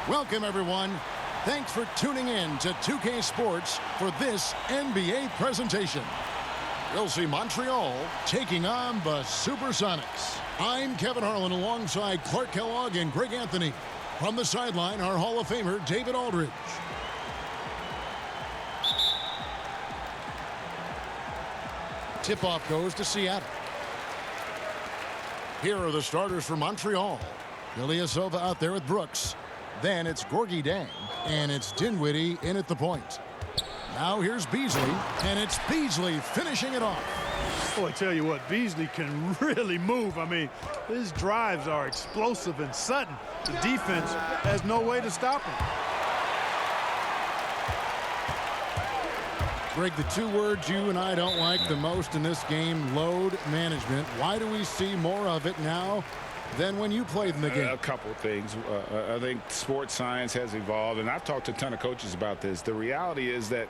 Welcome, everyone. Thanks for tuning in to 2K Sports for this NBA presentation. We'll see Montreal taking on the Supersonics. I'm Kevin Harlan alongside Clark Kellogg and Greg Anthony. From the sideline, our Hall of Famer, David Aldridge. Tip-off goes to Seattle. Here are the starters for Montreal. Ilyasova out there with Brooks. Then it's Gorgui Dieng, and it's Dinwiddie in at the point. Now here's Beasley, and it's Beasley finishing it off. Boy, I tell you what, Beasley can really move. I mean, his drives are explosive and sudden. The defense has no way to stop him. Greg, the two words you and I don't like the most in this game, load management. Why do we see more of it now than when you played in the game? A couple of things. I think sports science has evolved, and I've talked to a ton of coaches about this. The reality is that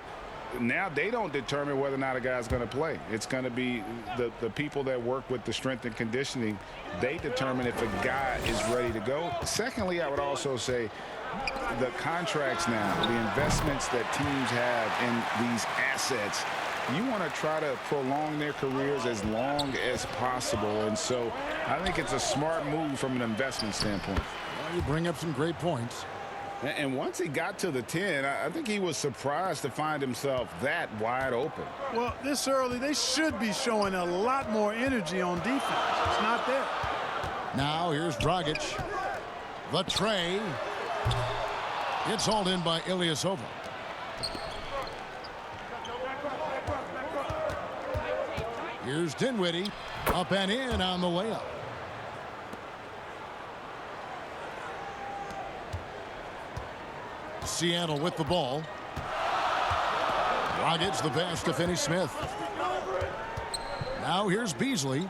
now they don't determine whether or not a guy's going to play. It's going to be the people that work with the strength and conditioning. They determine if a guy is ready to go. Secondly, I would also say the contracts now, the investments that teams have in these assets, you want to try to prolong their careers as long as possible. And so I think it's a smart move from an investment standpoint. Well, you bring up some great points. And once he got to the 10, I think he was surprised to find himself that wide open. Well, this early, they should be showing a lot more energy on defense. It's not there. Now here's Dragic. The tray. It's hauled in by Ilyasova. Here's Dinwiddie. Up and in on the layup. Seattle with the ball. Dragic the pass to Finney-Smith. Now here's Beasley.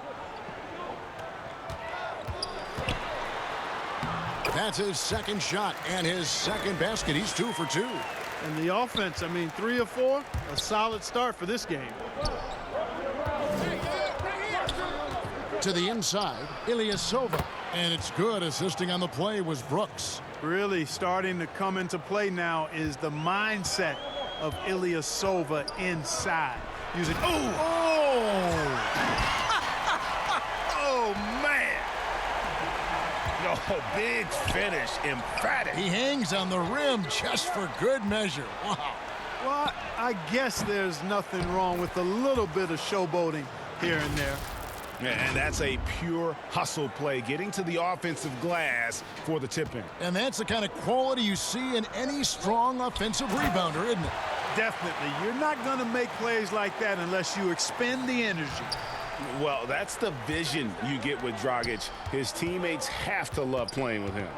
That's his second shot and his second basket. He's 2 for 2. And the offense, I mean, 3 of 4, a solid start for this game. To the inside, Ilyasova. And it's good. Assisting on the play was Brooks. Really starting to come into play now is the mindset of Ilyasova inside. Using, oh, man. Oh, big finish, emphatic. He hangs on the rim just for good measure. Wow. Well, I guess there's nothing wrong with a little bit of showboating here and there. And that's a pure hustle play, getting to the offensive glass for the tip-in. And that's the kind of quality you see in any strong offensive rebounder, isn't it? Definitely. You're not going to make plays like that unless you expend the energy. Well, that's the vision you get with Dragic. His teammates have to love playing with him.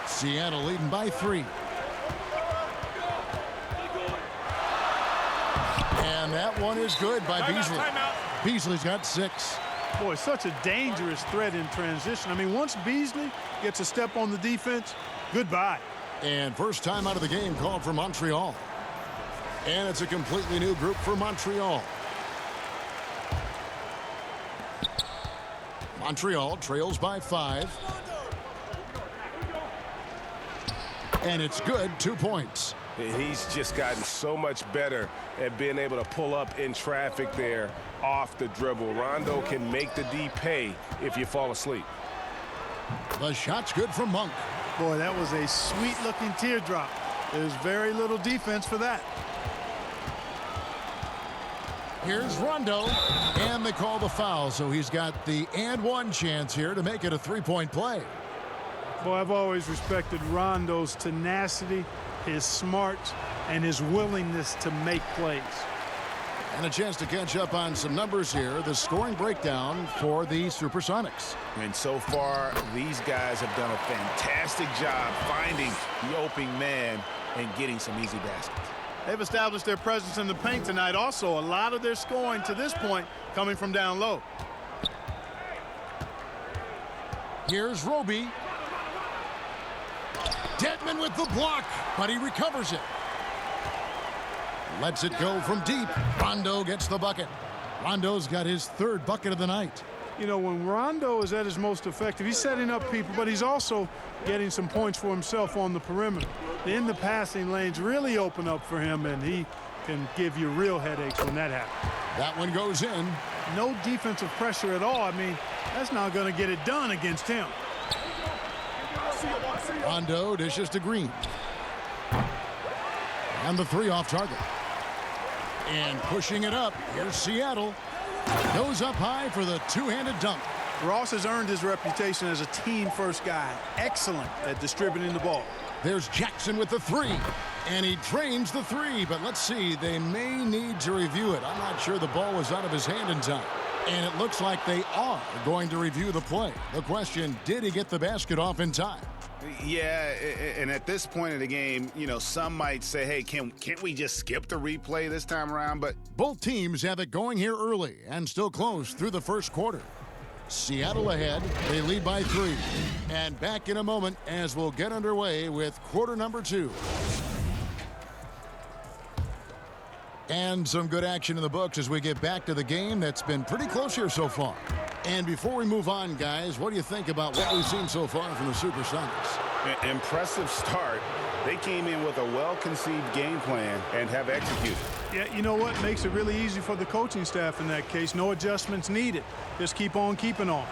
Seattle leading by 3. And that one is good by Beasley. Beasley's got 6. Boy, such a dangerous threat in transition. I mean, once Beasley gets a step on the defense, goodbye. And first time out of the game called for Montreal. And it's a completely new group for Montreal. Montreal trails by 5. And it's good, 2 points. He's just gotten so much better at being able to pull up in traffic there off the dribble. Rondo can make the D pay if you fall asleep. The shot's good from Monk. Boy, that was a sweet-looking teardrop. There's very little defense for that. Here's Rondo, and they call the foul, so he's got the and one chance here to make it a 3-point play. Boy, I've always respected Rondo's tenacity, his smarts, and his willingness to make plays. And a chance to catch up on some numbers here. The scoring breakdown for the Supersonics. And so far, these guys have done a fantastic job finding the opening man and getting some easy baskets. They've established their presence in the paint tonight. Also, a lot of their scoring to this point coming from down low. Here's Roby. Dedmon with the block, but he recovers it. Lets it go from deep. Rondo gets the bucket. Rondo's got his 3rd bucket of the night. You know, when Rondo is at his most effective, he's setting up people, but he's also getting some points for himself on the perimeter. In the passing lanes really open up for him, and he can give you real headaches when that happens. That one goes in. No defensive pressure at all. I mean, that's not going to get it done against him. Rondo dishes to Green. And the three off target. And pushing it up. Here's Seattle. Goes up high for the two-handed dunk. Ross has earned his reputation as a team-first guy. Excellent at distributing the ball. There's Jackson with the three. And he drains the three. But let's see, they may need to review it. I'm not sure the ball was out of his hand in time. And it looks like they are going to review the play. The question, did he get the basket off in time? Yeah, and at this point in the game, you know, some might say, hey, can't we just skip the replay this time around? But both teams have it going here early and still close through the first quarter. Seattle ahead. They lead by 3. And back in a moment as we'll get underway with quarter number 2. And some good action in the books as we get back to the game that's been pretty close here so far. And before we move on, guys, what do you think about what we've seen so far from the Supersonics? Impressive start. They came in with a well-conceived game plan and have executed. Yeah, you know what? Makes it really easy for the coaching staff in that case. No adjustments needed. Just keep on keeping on.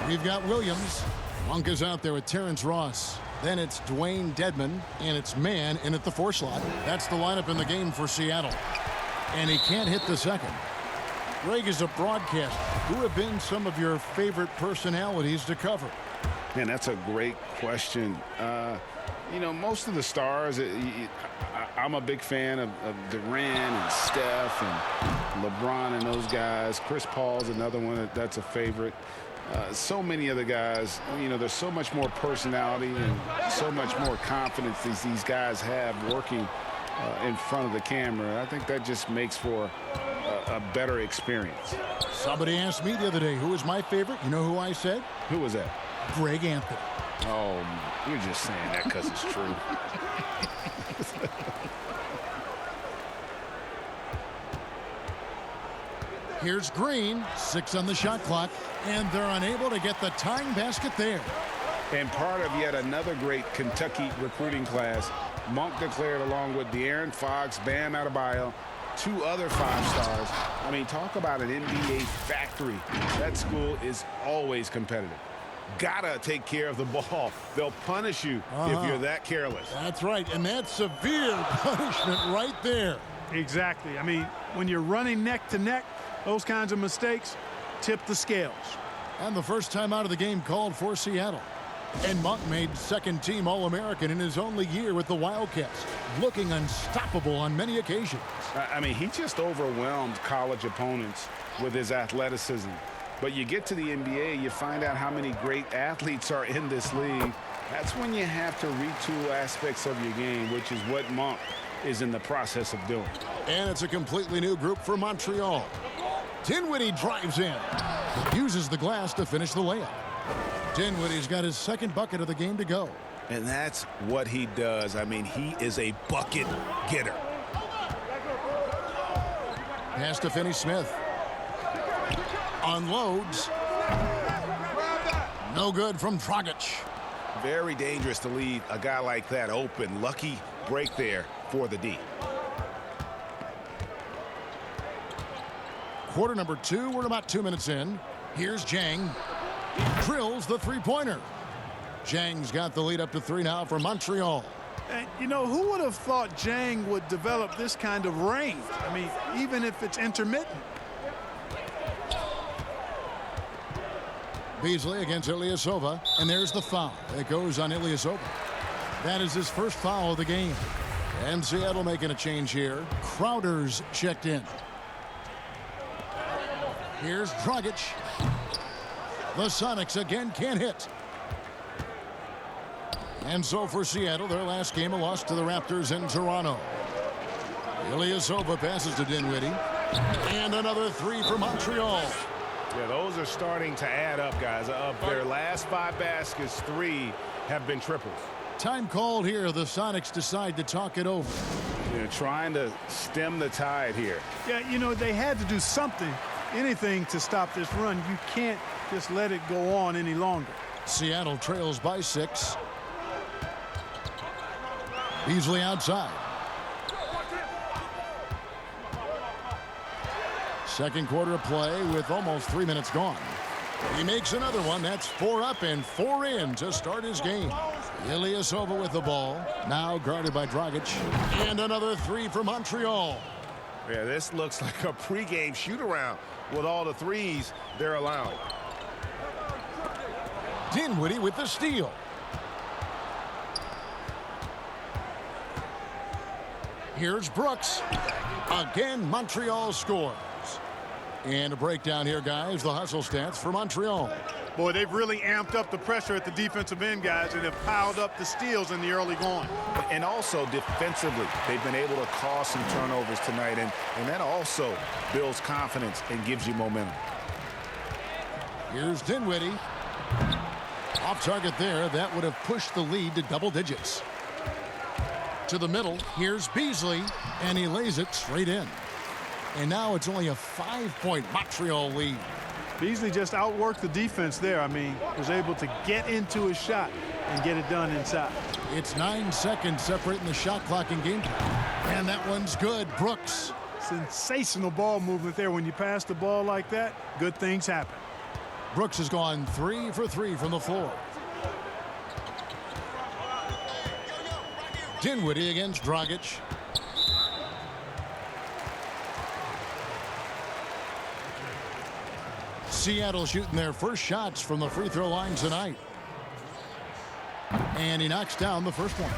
We've got Williams. Monk is out there with Terrence Ross. Then it's Dwayne Dedman, and it's Mann in at the 4 slot. That's the lineup in the game for Seattle. And he can't hit the second. Greg, is a broadcaster, who have been some of your favorite personalities to cover? Man, that's a great question. You know, most of the stars, I'm a big fan of Durant and Steph and LeBron and those guys. Chris Paul's another one that's a favorite. So many of the guys, you know, there's so much more personality and so much more confidence these guys have working in front of the camera. I think that just makes for a better experience. Somebody asked me the other day who was my favorite. You know who I said? Who was that? Greg Anthony. Oh, you're just saying that because it's true. Here's Green, 6 on the shot clock, and they're unable to get the tying basket there. And part of yet another great Kentucky recruiting class, Monk declared along with De'Aaron Fox, Bam Adebayo, 2 other 5-stars. I mean, talk about an NBA factory. That school is always competitive. Gotta take care of the ball. They'll punish you if you're that careless. That's right, and that's severe punishment right there. Exactly. I mean, when you're running neck to neck, those kinds of mistakes tip the scales. And the first time out of the game called for Seattle. And Monk made second-team All-American in his only year with the Wildcats, looking unstoppable on many occasions. I mean, he just overwhelmed college opponents with his athleticism. But you get to the NBA, you find out how many great athletes are in this league. That's when you have to retool aspects of your game, which is what Monk is in the process of doing. And it's a completely new group for Montreal. Dinwiddie drives in, uses the glass to finish the layup. Dinwiddie's got his second bucket of the game to go. And that's what he does. I mean, he is a bucket getter. Pass to Finney-Smith. Unloads. No good from Dragic. Very dangerous to leave a guy like that open. Lucky break there for the D. Quarter number 2. We're about 2 minutes in. Here's Jang. Drills the three-pointer. Jang's got the lead up to 3 now for Montreal. And, you know, who would have thought Jang would develop this kind of range? I mean, even if it's intermittent. Beasley against Ilyasova, and there's the foul. It goes on Ilyasova. That is his first foul of the game. And Seattle making a change here. Crowder's checked in. Here's Dragic. The Sonics again can't hit. And so for Seattle, their last game, a loss to the Raptors in Toronto. Ilyasova passes to Dinwiddie. And another 3 for Montreal. Yeah, those are starting to add up, guys. Of their last 5 baskets, 3 have been triples. Time called here. The Sonics decide to talk it over. They're trying to stem the tide here. Yeah, you know, they had to do something anything to stop this run. You can't just let it go on any longer. Seattle trails by 6. Beasley outside. Second quarter of play with almost 3 minutes gone. He makes another one. That's 4 up and 4 in to start his game. Ilyasova with the ball. Now guarded by Dragic. And another 3 for Montreal. Yeah, this looks like a pregame shoot-around with all the threes they're allowing. Dinwiddie with the steal. Here's Brooks. Again, Montreal scores. And a breakdown here, guys. The hustle stats for Montreal. Boy, they've really amped up the pressure at the defensive end, guys, and have piled up the steals in the early going. And also defensively, they've been able to cause some turnovers tonight, and that also builds confidence and gives you momentum. Here's Dinwiddie. Off target there. That would have pushed the lead to double digits. To the middle. Here's Beasley, and he lays it straight in. And now it's only a 5-point Montreal lead. Beasley just outworked the defense there. I mean, was able to get into his shot and get it done inside. It's 9 seconds separating the shot clock and game time. And that one's good. Brooks. Sensational ball movement there. When you pass the ball like that, good things happen. Brooks has gone 3 for 3 from the floor. Dinwiddie against Dragic. Seattle shooting their first shots from the free throw line tonight. And he knocks down the first one.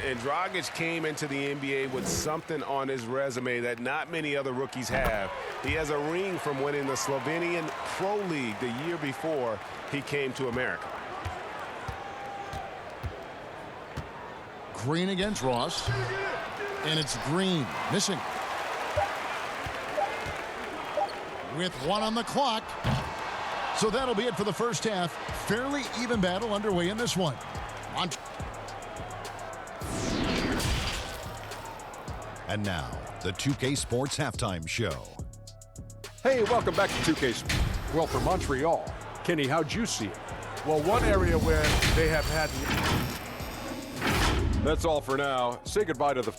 And Dragic came into the NBA with something on his resume that not many other rookies have. He has a ring from winning the Slovenian Pro League the year before he came to America. Green against Ross. And it's Green missing. With 1 on the clock. So that'll be it for the first half. Fairly even battle underway in this one. And now, the 2K Sports Halftime Show. Hey, welcome back to 2K Sports. Well, for Montreal, Kenny, how'd you see it? Well, one area where they have had... That's all for now. Say goodbye to the...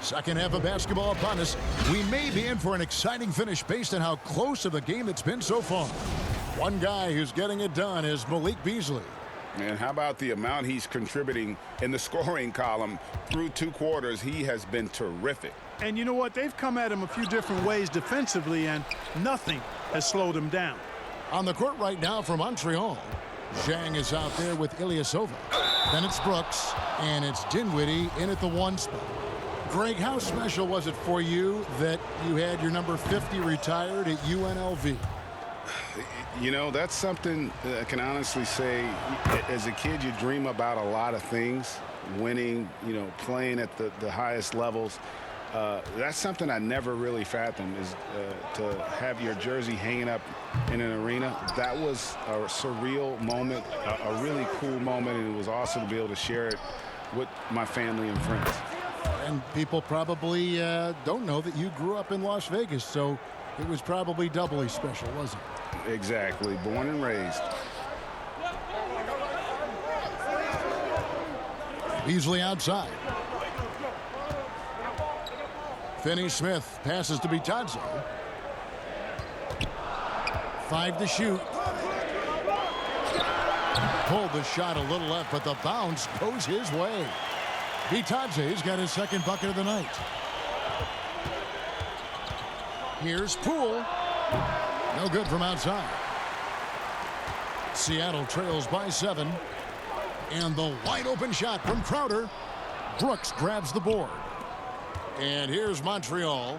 Second half of basketball upon us. We may be in for an exciting finish based on how close of a game it's been so far. One guy who's getting it done is Malik Beasley. And how about the amount he's contributing in the scoring column through 2 quarters? He has been terrific. And you know what? They've come at him a few different ways defensively, and nothing has slowed him down. On the court right now for Montreal. Zhang is out there with Ilyasova. Then it's Brooks, and it's Dinwiddie in at the 1 spot. Greg, how special was it for you that you had your number 50 retired at UNLV? You know, that's something I can honestly say. As a kid, you dream about a lot of things. Winning, you know, playing at the highest levels. That's something I never really fathomed, is to have your jersey hanging up in an arena. That was a surreal moment, a really cool moment, and it was awesome to be able to share it with my family and friends. And people probably don't know that you grew up in Las Vegas, so it was probably doubly special, wasn't it? Exactly. Born and raised. Beasley outside. Finney-Smith passes to Bitadze. 5 to shoot. Pulled the shot a little left, but the bounce goes his way. Bitadze's got his second bucket of the night. Here's Poole. No good from outside. Seattle trails by 7. And the wide open shot from Crowder. Brooks grabs the board. And here's Montreal.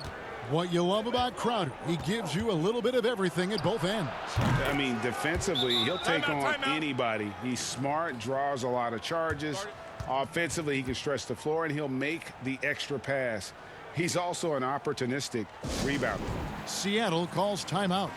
What you love about Crowder, he gives you a little bit of everything at both ends. I mean, defensively, he'll take on anybody. He's smart, draws a lot of charges. Offensively, he can stretch the floor, and he'll make the extra pass. He's also an opportunistic rebounder. Seattle calls timeout.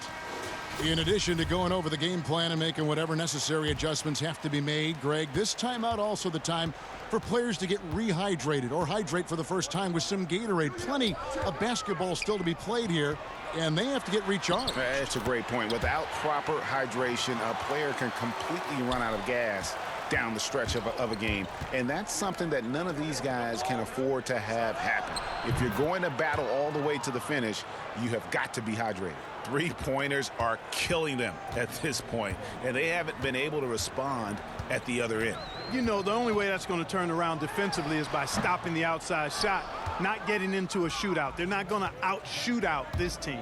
In addition to going over the game plan and making whatever necessary adjustments have to be made, Greg, this timeout also the time for players to get rehydrated or hydrate for the first time with some Gatorade. Plenty of basketball still to be played here, and they have to get recharged. That's a great point. Without proper hydration, a player can completely run out of gas down the stretch of a game. And that's something that none of these guys can afford to have happen. If you're going to battle all the way to the finish, you have got to be hydrated. Three-pointers are killing them at this point, and they haven't been able to respond at the other end. You know, the only way that's going to turn around defensively is by stopping the outside shot, not getting into a shootout. They're not going to out-shoot out this team.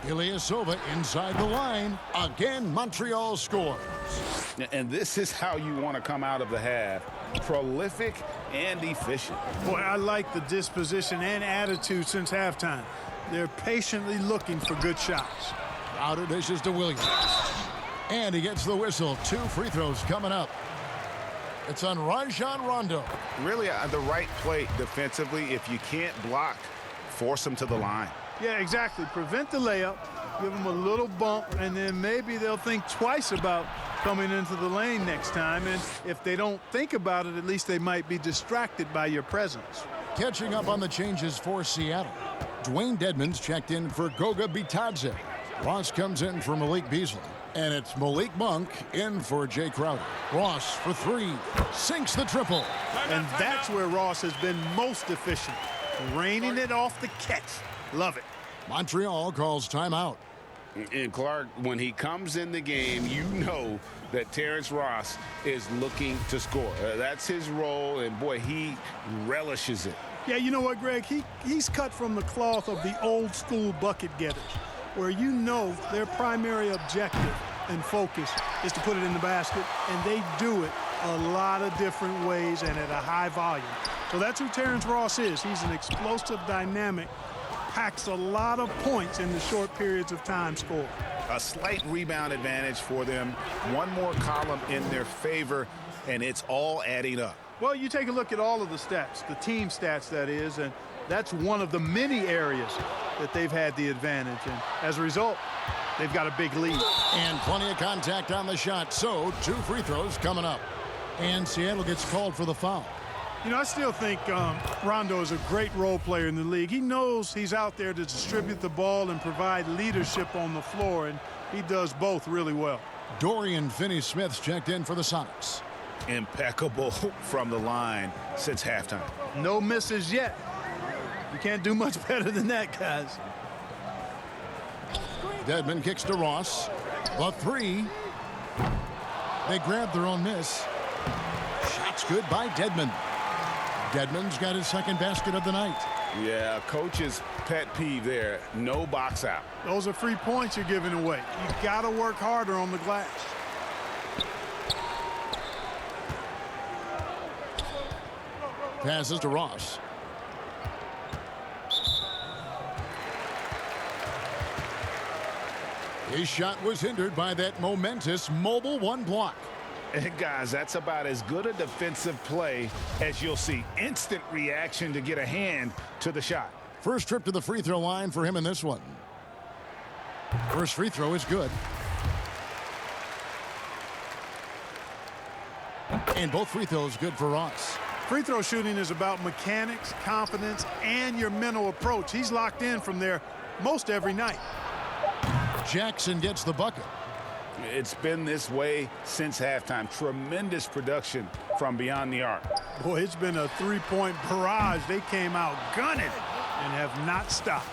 Ilyasova inside the line. Again, Montreal scores. And this is how you want to come out of the half. Prolific and efficient. Boy, I like the disposition and attitude since halftime. They're patiently looking for good shots. Crowder dishes to Williams. And he gets the whistle. 2 free throws coming up. It's on Rajon Rondo. Really the right play defensively. If you can't block, force him to the line. Yeah, exactly. Prevent the layup, give them a little bump, and then maybe they'll think twice about coming into the lane next time. And if they don't think about it, at least they might be distracted by your presence. Catching up on the changes for Seattle. Dwayne Dedmon's checked in for Goga Bitadze. Ross comes in for Malik Beasley. And it's Malik Monk in for Jay Crowder. Ross for 3. Sinks the triple. And that's where Ross has been most efficient. Raining it off the catch. Love it. Montreal calls timeout. And Clark, when he comes in the game, you know that Terrence Ross is looking to score. That's his role, and boy, he relishes it. Yeah, you know what, Greg? He's cut from the cloth of the old school bucket getters, where you know their primary objective and focus is to put it in the basket, and they do it a lot of different ways and at a high volume. So that's who Terrence Ross is. He's an explosive, dynamic, packs a lot of points in the short periods of time scored. A slight rebound advantage for them. One more column in their favor, and it's all adding up. Well, you take a look at all of the stats, the team stats, that is, and that's one of the many areas that they've had the advantage. And as a result, they've got a big lead. And plenty of contact on the shot, so 2 free throws coming up. And Seattle gets called for the foul. You know, I still think Rondo is a great role player in the league. He knows he's out there to distribute the ball and provide leadership on the floor, and he does both really well. Dorian Finney-Smith's checked in for the Sonics. Impeccable from the line since halftime. No misses yet. You can't do much better than that, guys. Dedmon kicks to Ross. The 3. They grab their own miss. Shot's good by Dedmon. Dedmon's got his second basket of the night. Yeah, coach's pet peeve there. No box out. Those are free points you're giving away. You got to work harder on the glass. Passes to Ross. His shot was hindered by that momentous mobile 1 block. And guys, that's about as good a defensive play as you'll see. Instant reaction to get a hand to the shot. First trip to the free throw line for him in this one. First free throw is good. And both free throws good for Ross. Free throw shooting is about mechanics, confidence, and your mental approach. He's locked in from there most every night. Jackson gets the bucket. It's been this way since halftime. Tremendous production from beyond the arc. Boy, it's been a 3-point barrage. They came out gunning and have not stopped.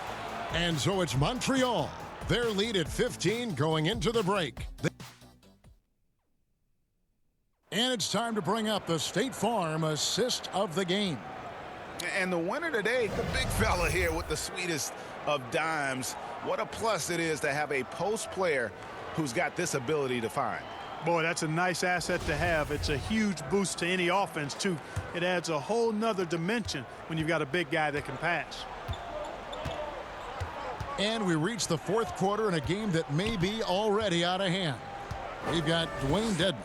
And so it's Montreal. Their lead at 15 going into the break. And it's time to bring up the State Farm assist of the game. And the winner today, the big fella here with the sweetest of dimes. What a plus it is to have a post player who's got this ability to find. Boy, that's a nice asset to have. It's a huge boost to any offense, too. It adds a whole nother dimension when you've got a big guy that can pass. And we reach the 4th quarter in a game that may be already out of hand. We've got Dwayne Dedmon.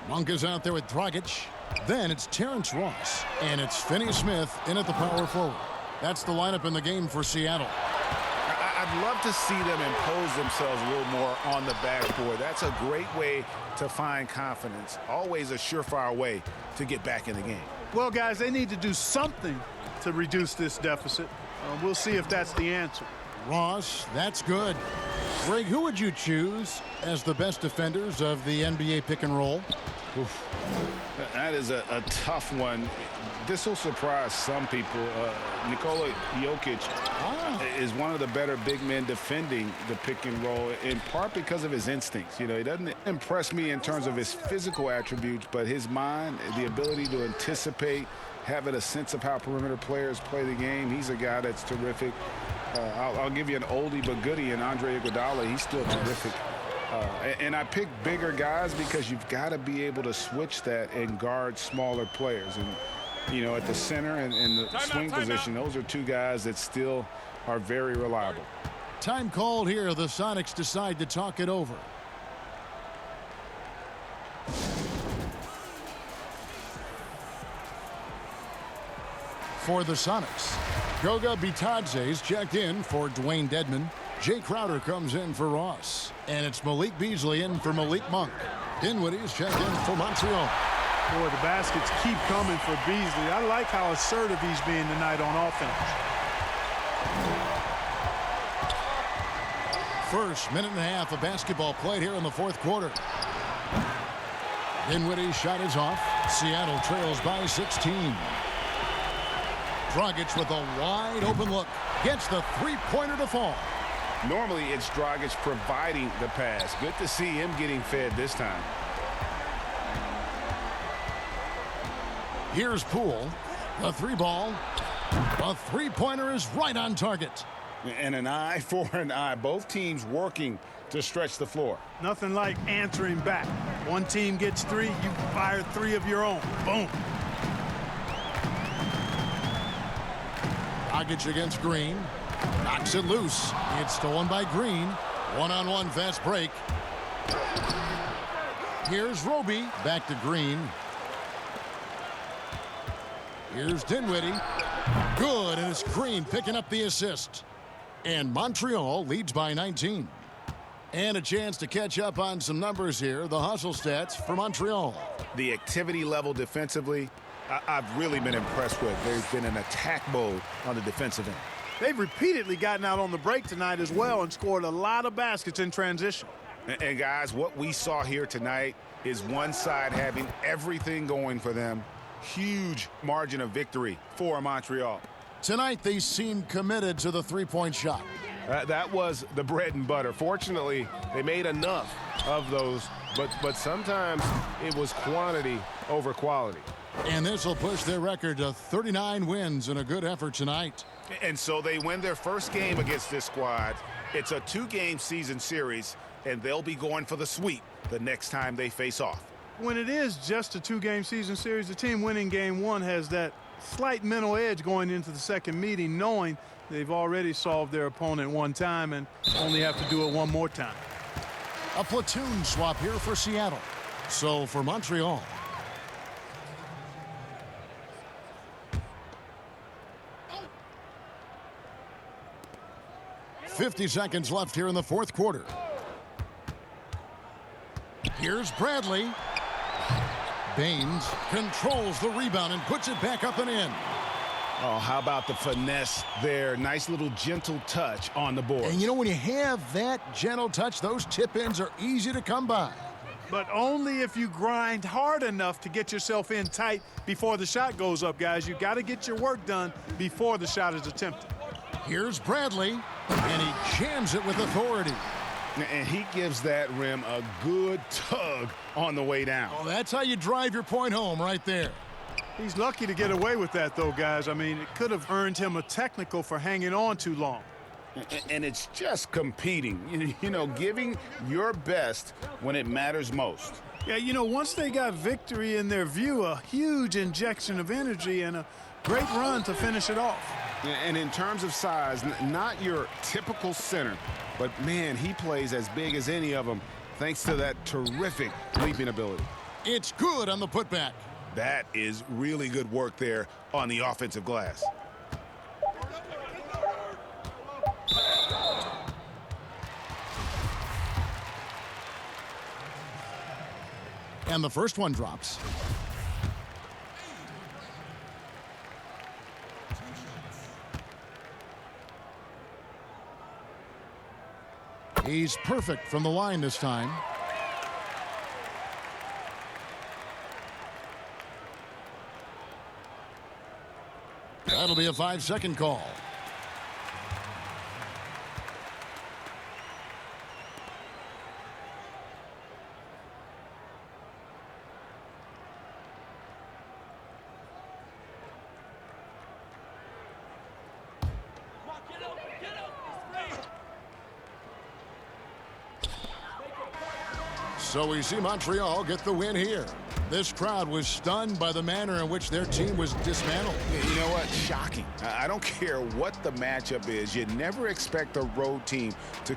Monk is out there with Dragic. Then it's Terrence Ross. And it's Finney-Smith in at the power forward. That's the lineup in the game for Seattle. I I'd love to see them impose themselves a little more on the backboard. That's a great way to find confidence. Always a surefire way to get back in the game. Well, guys, they need to do something to reduce this deficit. We'll see if that's the answer. Ross, that's good. Greg, who would you choose as the best defenders of the NBA pick and roll? Oof. That is a tough one. This will surprise some people. Nikola Jokic is one of the better big men defending the pick and roll, in part because of his instincts. You know, he doesn't impress me in terms of his physical attributes, but his mind, the ability to anticipate, having a sense of how perimeter players play the game. He's a guy that's terrific. I'll give you an oldie but goodie in Andre Iguodala. He's still terrific. And I pick bigger guys because you've got to be able to switch that and guard smaller players. And, you know, at the center and the swing position, those are two guys that still are very reliable. Time called here. The Sonics decide to talk it over. For the Sonics, Goga Bitadze's checked in for Dwayne Dedman. Jay Crowder comes in for Ross. And it's Malik Beasley in for Malik Monk. Dinwiddie's checked in for Montreal. Boy, the baskets keep coming for Beasley. I like how assertive he's being tonight on offense. First minute and a half of basketball played here in the fourth quarter. Dinwiddie's shot is off. Seattle trails by 16. Dragic with a wide open look. Gets the three-pointer to fall. Normally, it's Dragic providing the pass. Good to see him getting fed this time. Here's Poole. The three ball. The three-pointer is right on target. And an eye for an eye. Both teams working to stretch the floor. Nothing like answering back. One team gets three, you fire three of your own. Boom. Dragic against Green. Knocks it loose. It's stolen by Green. One-on-one fast break. Here's Roby. Back to Green. Here's Dinwiddie. Good, and it's Green picking up the assist. And Montreal leads by 19. And a chance to catch up on some numbers here. The hustle stats for Montreal. The activity level defensively, I've really been impressed with. There's been an attack mode on the defensive end. They've repeatedly gotten out on the break tonight as well and scored a lot of baskets in transition. And guys, what we saw here tonight is one side having everything going for them. Huge margin of victory for Montreal. Tonight, they seem committed to the three-point shot. That was the bread and butter. Fortunately, they made enough of those, but sometimes it was quantity over quality. And this will push their record to 39 wins in a good effort tonight. And so they win their first game against this squad. It's a two-game season series, and they'll be going for the sweep the next time they face off. When it is just a two-game season series, the team winning game one has that slight mental edge going into the second meeting, knowing they've already solved their opponent one time and only have to do it one more time. A platoon swap here for Seattle. So for Montreal, 50 seconds left here in the fourth quarter. Here's Bradley. Baines controls the rebound and puts it back up and in. Oh, how about the finesse there? Nice little gentle touch on the board. And you know, when you have that gentle touch, those tip-ins are easy to come by. But only if you grind hard enough to get yourself in tight before the shot goes up, guys. You got to get your work done before the shot is attempted. Here's Bradley, and he jams it with authority. And he gives that rim a good tug on the way down. Oh, that's how you drive your point home right there. He's lucky to get away with that, though, guys. I mean, it could have earned him a technical for hanging on too long. And it's just competing, you know, giving your best when it matters most. Yeah, you know, once they got victory in their view, a huge injection of energy and a great run to finish it off. And in terms of size, not your typical center, but, man, he plays as big as any of them thanks to that terrific leaping ability. It's good on the putback. That is really good work there on the offensive glass. And the first one drops. He's perfect from the line this time. That'll be a 5-second call. So we see Montreal get the win here. This crowd was stunned by the manner in which their team was dismantled. You know what? Shocking. I don't care what the matchup is. You never expect a road team to